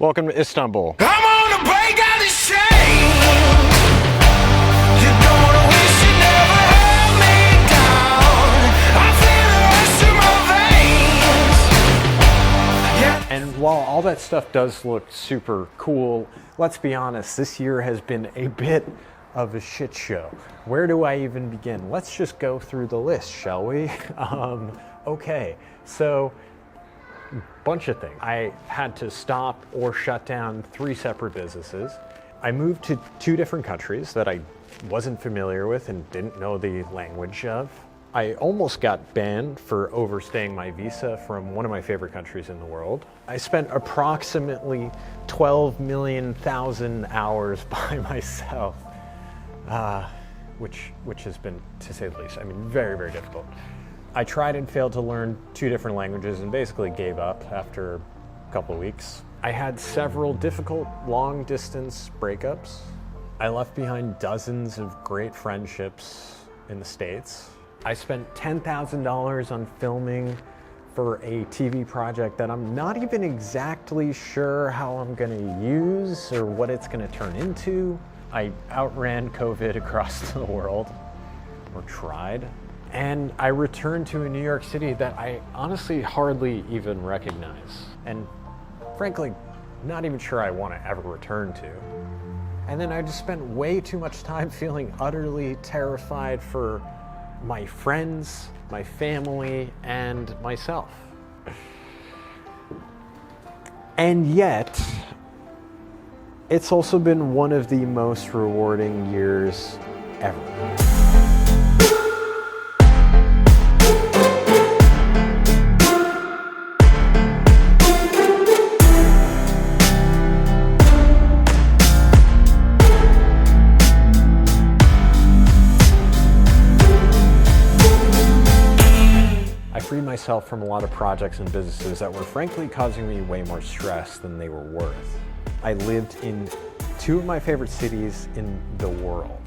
Welcome to Istanbul. I'm on a break out of shame. You're gonna wish you never held me down. I feel the rush through my veins. Yeah. And while all that stuff does look super cool, let's be honest, this year has been a bit of a shit show. Where do I even begin? Let's just go through the list, shall we? Okay, so bunch of things. I had to stop or shut down 3 separate businesses. I moved to 2 different countries that I wasn't familiar with and didn't know the language of. I almost got banned for overstaying my visa from one of my favorite countries in the world. I spent approximately 12 million thousand hours by myself, which has been, to say the least, I mean, very, very difficult. I tried and failed to learn 2 different languages and basically gave up after a couple of weeks. I had several difficult long-distance breakups. I left behind dozens of great friendships in the States. I spent $10,000 on filming for a TV project that I'm not even exactly sure how I'm gonna use or what it's gonna turn into. I outran COVID across the world, or tried. And I returned to a New York City that I honestly hardly even recognize. And frankly, not even sure I want to ever return to. And then I just spent way too much time feeling utterly terrified for my friends, my family, and myself. And yet, it's also been one of the most rewarding years ever. Freed myself from a lot of projects and businesses that were frankly causing me way more stress than they were worth. I lived in 2 of my favorite cities in the world.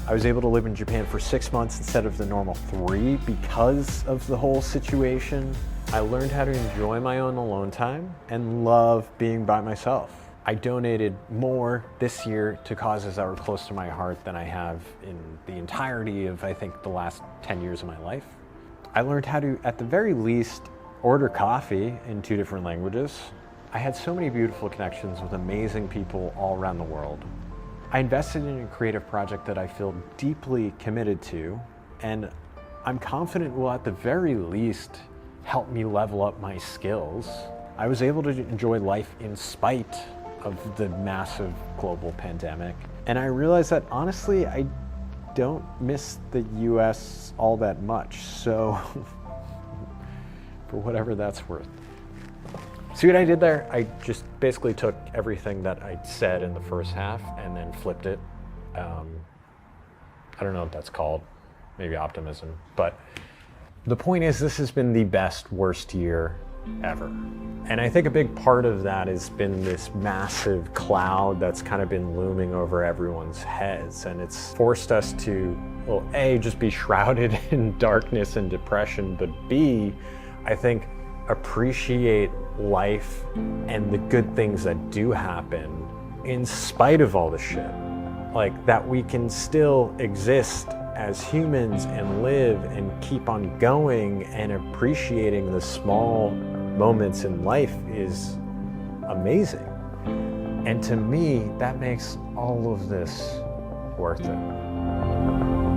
I was able to live in Japan for 6 months instead of the normal 3 because of the whole situation. I learned how to enjoy my own alone time and love being by myself. I donated more this year to causes that were close to my heart than I have in the entirety of, I think, the last 10 years of my life. I learned how to, at the very least, order coffee in 2 different languages. I had so many beautiful connections with amazing people all around the world. I invested in a creative project that I feel deeply committed to, and I'm confident will at the very least help me level up my skills. I was able to enjoy life in spite of the massive global pandemic, and I realized that honestly, I don't miss the US all that much, so for whatever that's worth. See what I did there? I just basically took everything that I said in the first half and then flipped it. I don't know what that's called, maybe optimism, but the point is this has been the best, worst year ever. And I think a big part of that has been this massive cloud that's kind of been looming over everyone's heads. And it's forced us to, well, A, just be shrouded in darkness and depression, but B, I think appreciate life and the good things that do happen in spite of all the shit. Like that we can still exist as humans and live and keep on going and appreciating the small moments in life is amazing. And to me, that makes all of this worth it.